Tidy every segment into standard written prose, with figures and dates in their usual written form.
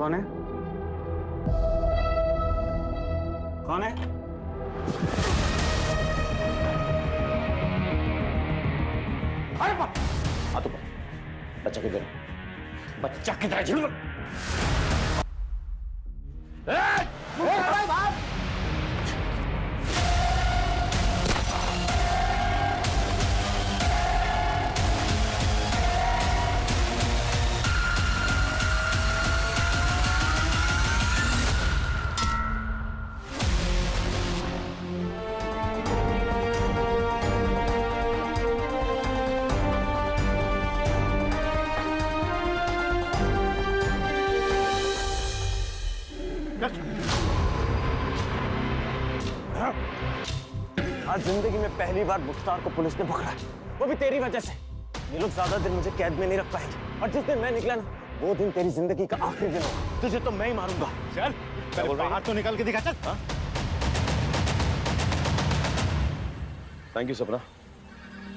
कौन है? कौन है? अरे बाप! आ तो बच्चा किधर है? बच्चा किधर है? झूठ! बाप! आज जिंदगी में पहली बार मुख्तार को पुलिस ने पकड़ा, वो भी तेरी वजह से। ये लोग ज्यादा दिन मुझे कैद में नहीं रख पाएंगे, और जिस दिन मैं निकला ना, वो दिन तेरी जिंदगी का आखिरी दिन होगा। तुझे तो मैं ही मारूंगा। चल, पहले बाहर तो निकल के दिखा। चल। थैंक यू सपना,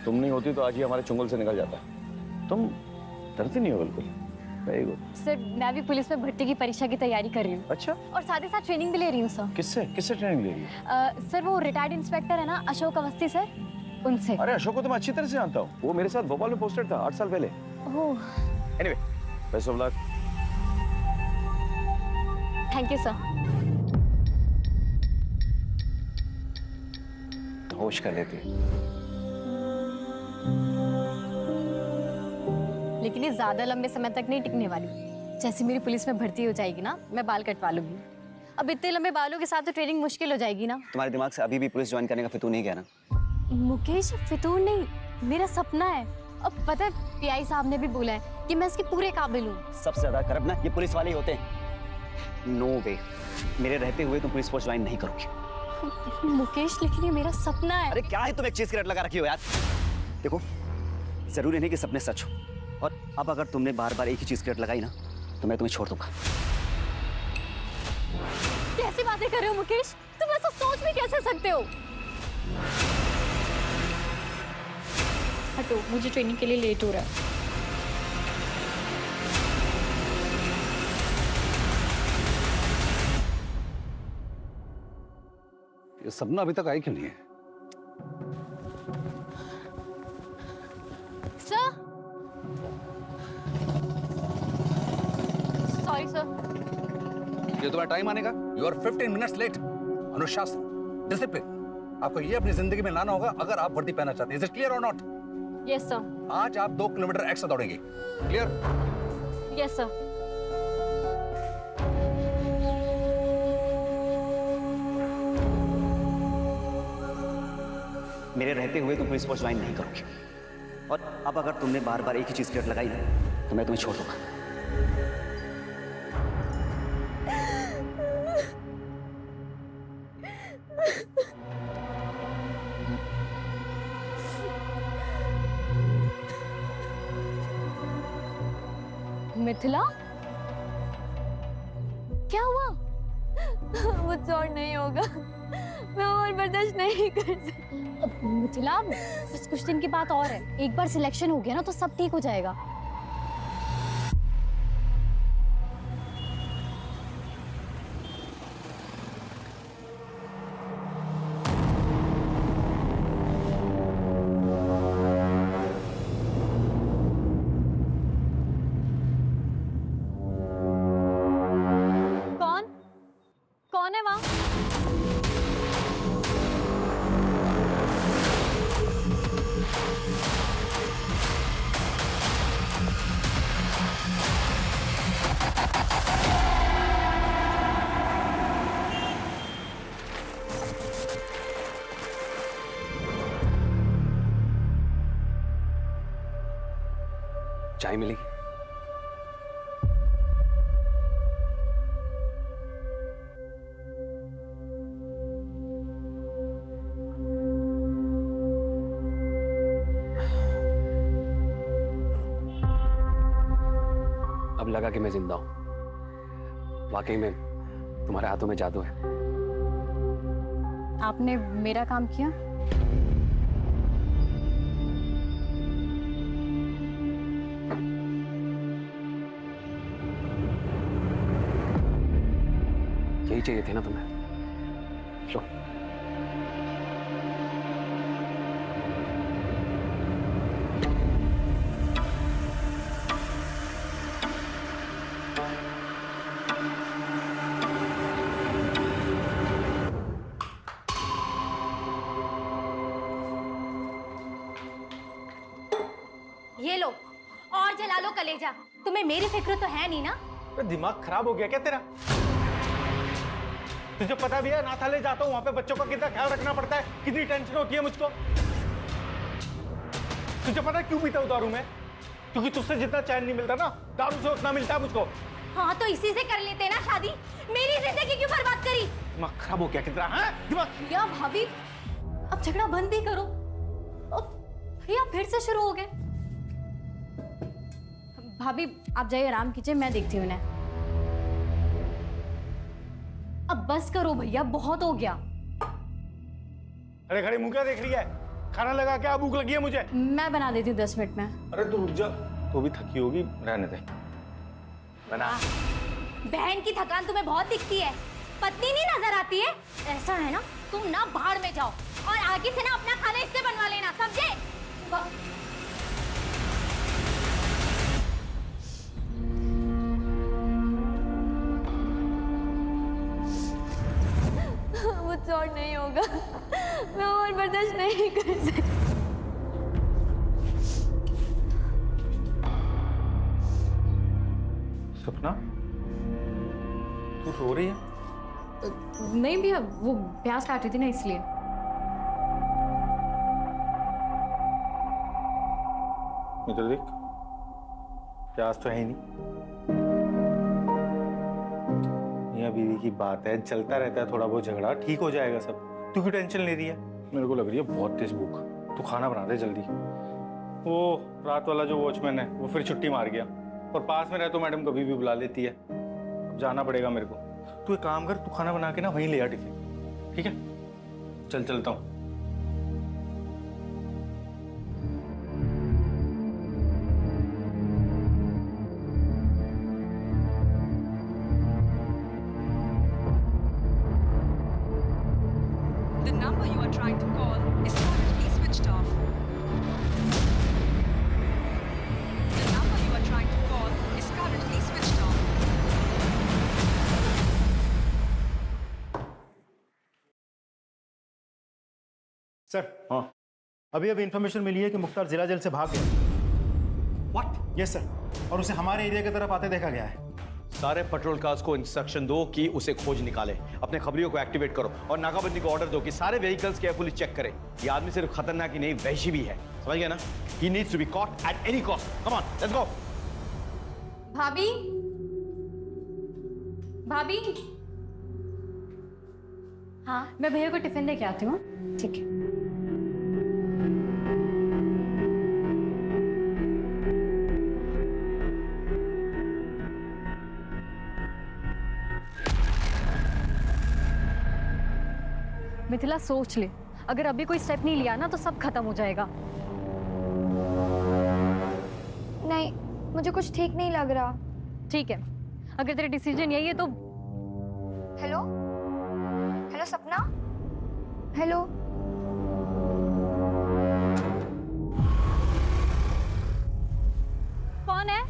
तुम नहीं होती तो आज ही हमारे चुंगल से निकल जाता। तुम डरती नहीं हो बिल्कुल। Very good. सर, मैं भी पुलिस में भर्ती की परीक्षा की तैयारी कर रही हूँ। अच्छा, और साथ ही साथ ट्रेनिंग भी ले रही हूँ सर। किससे किससे ट्रेनिंग ले रही है? सर, वो रिटायर्ड इंस्पेक्टर है ना, अशोक अवस्थी सर, उनसे। अरे अशोक को तो मैं अच्छी तरह से जानता हूँ, वो मेरे साथ भोपाल में पोस्टेड था 8 साल पहले। Oh, anyway, best of luck. Thank you sir. होश कर लेती है। लेकिन ये ज्यादा लंबे समय तक नहीं टिकने वाली। जैसे मेरी पुलिस में भर्ती हो जाएगी ना, मैं बाल कटवा लूंगी। अब इतने लंबे बालों के साथ तो ट्रेनिंग मुश्किल हो जाएगी ना। तुम्हारे दिमाग से अभी भी पुलिस ज्वाइन करने का फितूर नहीं गया ना? मुकेश, फितूर नहीं, मेरा सपना है। अब पता है, पीआई साहब ने भी बोला है कि मैं इसके पूरे काबिल हूँ। सबसे ज्यादा करप्ट ना ये पुलिस वाले ही होते हैं। नो वे, मेरे रहते हुए तुम पुलिस फोर्स ज्वाइन नहीं करोगे। मुकेश, लेकिन ये मेरा सपना है। अरे क्या है, तुम एक चीज की रट लगा रखी हो यार। देखो, जरूरी नहीं कि सपने सच हो, और अब अगर तुमने बार बार एक ही चीज की रट लगाई ना, तो मैं तुम्हें छोड़ दूंगा। कैसी बातें कर रहे हो मुकेश? तुम ऐसा सोच भी कैसे सकते हो? हटो, मुझे ट्रेनिंग के लिए लेट हो रहा है। ये सपना अभी तक आई क्यों नहीं है? Sir, sorry sir. ये तुम्हारा टाइम आने का। You are 15 minutes late. अनुशासन, डिसिप्लिन, आपको ये अपनी जिंदगी में लाना होगा अगर आप वर्दी पहनना चाहते हैं। इज इट क्लियर और नॉट? Yes sir. आज आप 2 किलोमीटर एक्स्ट्रा दौड़ेंगे। क्लियर? Yes sir. मेरे रहते हुए तुम पुलिस फोर्स ज्वाइन नहीं करोगे, और अब अगर तुमने बार बार एक ही चीज की रट लगाई ना, तो मैं तुम्हें छोड़ दूंगा। मिथिला, क्या हुआ? मुझसे और नहीं होगा, मैं और बर्दाश्त नहीं कर सकती। मिथिला, बस कुछ दिन की बात और है। एक बार सिलेक्शन हो गया ना तो सब ठीक हो जाएगा। कौन कौन है वहां? चाय मिली? अब लगा कि मैं जिंदा हूं। वाकई में तुम्हारे हाथों में जादू है। आपने मेरा काम किया? चाहिए थे ना तुम्हें। लो। ये लो और जला लो कलेजा। तुम्हें मेरी फिक्र तो है नहीं ना? तो दिमाग खराब हो गया क्या तेरा? तुझे पता भी है नाथाले जाता हूँ, वहां पे बच्चों का कितना ख्याल रखना पड़ता है, कितनी टेंशन होती है मुझको। तुझे पता है क्यों पीता हूँ दारू मैं? क्योंकि तुझसे जितना चैन नहीं मिलता ना, दारू से उतना मिलता है मुझको। हाँ तो इसी से कर लेते ना शादी। मेरी जिंदगी क्यों बर्बाद करी? दिमाग खराब हो गया कितना? हाँ दिमाग। भैया भाभी अब झगड़ा बंद भी करो। भैया फिर से शुरू हो गए। भाभी आप जाइए आराम कीजिए, मैं देखती हूँ उन्हें। अब बस करो भैया, बहुत हो गया। अरे खड़े मुंह क्या देख रही है? खाना लगा क्या? भूख लगी है मुझे। मैं बना देती हूँ 10 मिनट में। अरे तू रुक जा, तू भी थकी होगी, रहने दे। बना। बहन की थकान तुम्हें बहुत दिखती है, पत्नी नहीं नजर आती है। ऐसा है ना, तुम ना भाड़ में जाओ और आगे से ना अपना खाना इससे बनवा लेना, समझे? मुझसे और नहीं होगा, मैं और बर्दाश्त नहीं कर सकती। सपना, तू रो रही है? नहीं भैया, वो प्याज काट रही थी ना इसलिए। इधर देख, प्याज तो है ही नहीं। मियां बीवी की बात है, चलता रहता है थोड़ा बहुत झगड़ा, ठीक हो जाएगा सब। तू क्यों टेंशन ले रही है? मेरे को लग रही है बहुत तेज भूख। तू खाना बना दे जल्दी। वो रात वाला जो वॉचमैन है वो फिर छुट्टी मार गया, और पास में रहे तो मैडम कभी भी बुला लेती है। अब जाना पड़ेगा मेरे को। तू एक काम कर, तू खाना बना के ना वहीं ले आ टिफिन, ठीक है? चल चलता हूँ। The number you are trying to call is currently switched off. The number you are trying to call is currently switched off. Sir, हाँ, अभी इंफॉर्मेशन मिली है कि मुख्तार जिला जेल से भाग गया। व्हाट? यस सर, और उसे हमारे एरिया की तरफ आते देखा गया है। सारे पेट्रोल कार्स को इंस्ट्रक्शन दो कि उसे खोज निकाले, अपने खबरियों को एक्टिवेट करो और नाकाबंदी को ऑर्डर दो कि सारे व्हीकल्स केयरफुली चेक करें। ये आदमी सिर्फ खतरनाक ही नहीं, वहशी भी है, समझ गया ना? He needs to be caught at any cost. Come on, let's go. भाभी, भाभी। हाँ, मैं भैया को टिफिन लेके आती हूँ। ठीक है। मिथिला सोच ले, अगर अभी कोई स्टेप नहीं लिया ना तो सब खत्म हो जाएगा। नहीं, मुझे कुछ ठीक नहीं लग रहा। ठीक है, अगर तेरा डिसीजन यही है तो। हेलो, हेलो सपना, हेलो। कौन है?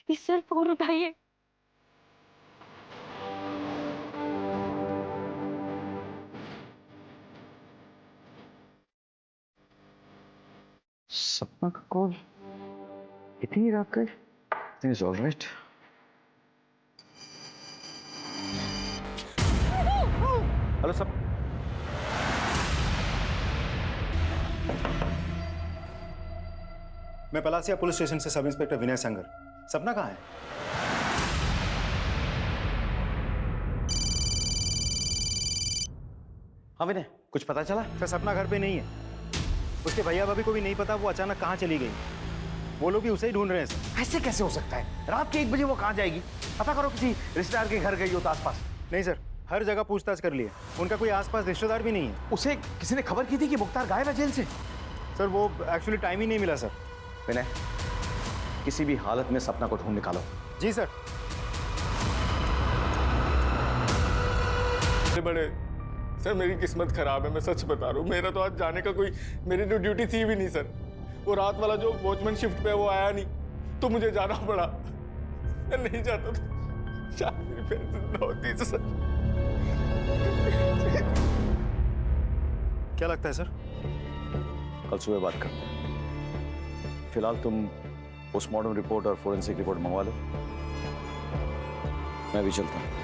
सिर्फ फोन उठाइए। सपना का कॉल इतनी रात का? Everything is all right. Hello सब। मैं पलासिया पुलिस स्टेशन से सब इंस्पेक्टर विनय संगर। सपना कहाँ है? हाँ विनय, कुछ पता चला? सर सपना घर पे नहीं है। उसके भैया भाभी को भी नहीं पता वो अचानक कहाँ चली गई। वो लोग भी उसे ही ढूंढ रहे हैं सर। ऐसे कैसे हो सकता है? रात के 1 बजे वो कहाँ जाएगी? पता करो, किसी रिश्तेदार के घर गई हो तो आसपास। नहीं सर, हर जगह पूछताछ कर लिए। उनका कोई आसपास रिश्तेदार भी नहीं है। उसे किसी ने खबर की थी कि मुख्तार गायब है जेल से? सर वो एक्चुअली टाइम ही नहीं मिला सर। विनय, किसी भी हालत में सपना को ढूंढ निकालो। जी सर। बड़े सर, मेरी किस्मत खराब है, मैं सच बता रहा हूँ। मेरा तो आज जाने का कोई, मेरी तो ड्यूटी थी भी नहीं सर। वो रात वाला जो वॉचमैन शिफ्ट पे वो आया नहीं तो मुझे जाना पड़ा। मैं नहीं जाता तो शायद मेरी बहन जिंदा होती सर। क्या लगता है सर? कल सुबह बात करते हैं। फिलहाल तुम पोस्टमार्टम रिपोर्ट और फोरेंसिक रिपोर्ट मंगवा लो, मैं भी चलता हूँ।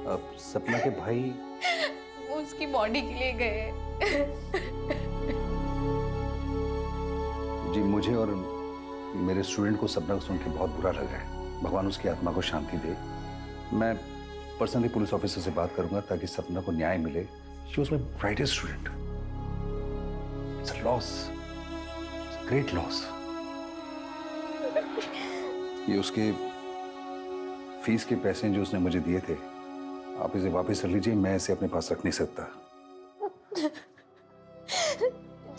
अब सपना के भाई वो उसकी बॉडी के लिए गए। जी, मुझे और मेरे स्टूडेंट को सपना को सुन के बहुत बुरा लगा है। भगवान उसकी आत्मा को शांति दे। मैं पर्सनली पुलिस ऑफिसर से बात करूंगा ताकि सपना को न्याय मिले। She was my brightest student. It's a loss, great loss. ये उसके फीस के पैसे जो उसने मुझे दिए थे, आप इसे वापस कर लीजिए। मैं इसे अपने पास रख नहीं सकता।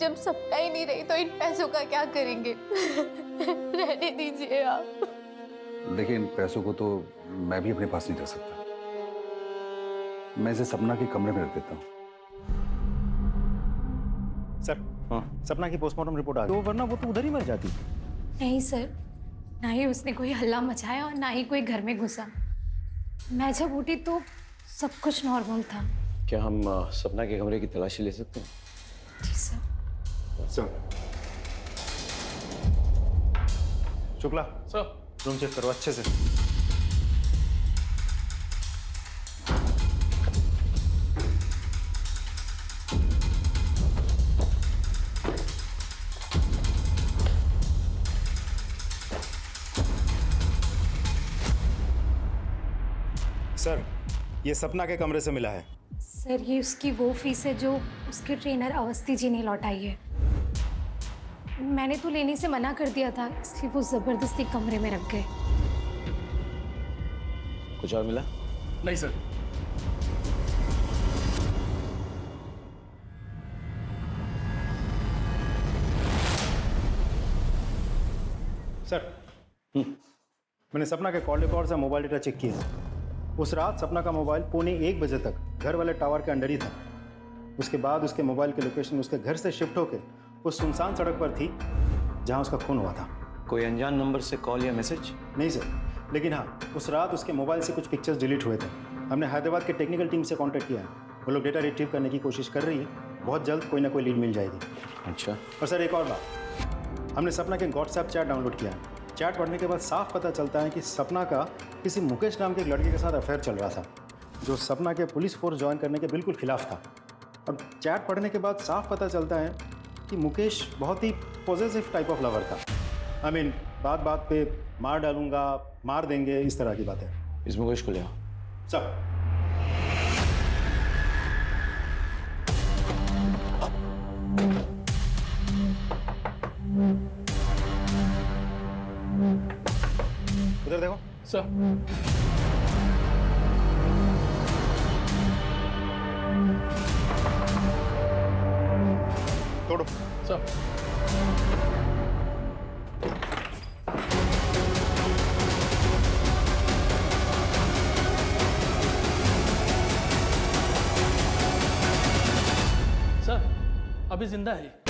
जब सपना ही नहीं रही तो इन पैसों का क्या करेंगे? रहने दीजिए आप। देखिए, इन पैसों को तो मैं भी अपने पास नहीं रख सकता। मैं इसे सपना के कमरे में रख देता हूँ। सर, सपना की पोस्टमार्टम रिपोर्ट आ गई, वरना वो तो उधर ही मर जाती। नहीं सर, ना ही उसने कोई हल्ला मचाया और ना ही कोई घर में घुसा। मैं जब उठी तो सब कुछ नॉर्मल था। क्या हम सपना के कमरे की तलाशी ले सकते हैं? जी sir. Sir, Shukla sir, room check करो अच्छे से। सर, ये सपना के कमरे से मिला है। सर, ये उसकी वो फीस है जो उसके ट्रेनर अवस्थी जी ने लौटाई है। मैंने तो लेने से मना कर दिया था, इसलिए वो जबरदस्ती कमरे में रख गए। कुछ और मिला? नहीं सर। सर, मैंने सपना के कॉल रिकॉर्ड्स और मोबाइल डेटा चेक किया। उस रात सपना का मोबाइल 1:15 बजे तक घर वाले टावर के अंडर ही था। उसके बाद उसके मोबाइल की लोकेशन उसके घर से शिफ्ट होकर उस सुनसान सड़क पर थी जहां उसका खून हुआ था। कोई अनजान नंबर से कॉल या मैसेज? नहीं सर, लेकिन हाँ, उस रात उसके मोबाइल से कुछ पिक्चर्स डिलीट हुए थे। हमने हैदराबाद के टेक्निकल टीम से कांटेक्ट किया है। वो लोग डेटा रिट्रीव करने की कोशिश कर रही है। बहुत जल्द कोई ना कोई लीड मिल जाएगी। अच्छा। और सर, एक और बात, हमने सपना के व्हाट्सएप चैट डाउनलोड किया है। चैट पढ़ने के बाद साफ पता चलता है कि सपना का किसी मुकेश नाम के एक लड़के के साथ अफेयर चल रहा था, जो सपना के पुलिस फोर्स ज्वाइन करने के बिल्कुल खिलाफ था। अब चैट पढ़ने के बाद साफ पता चलता है कि मुकेश बहुत ही पॉजिटिव टाइप ऑफ लवर था। आई मीन, बात बात पे मार डालूंगा, मार देंगे, इस तरह की बातें। इस मुकेश को ले आओ। सर, उधर देखो। सर, तोड़ो। सर, अभी जिंदा है।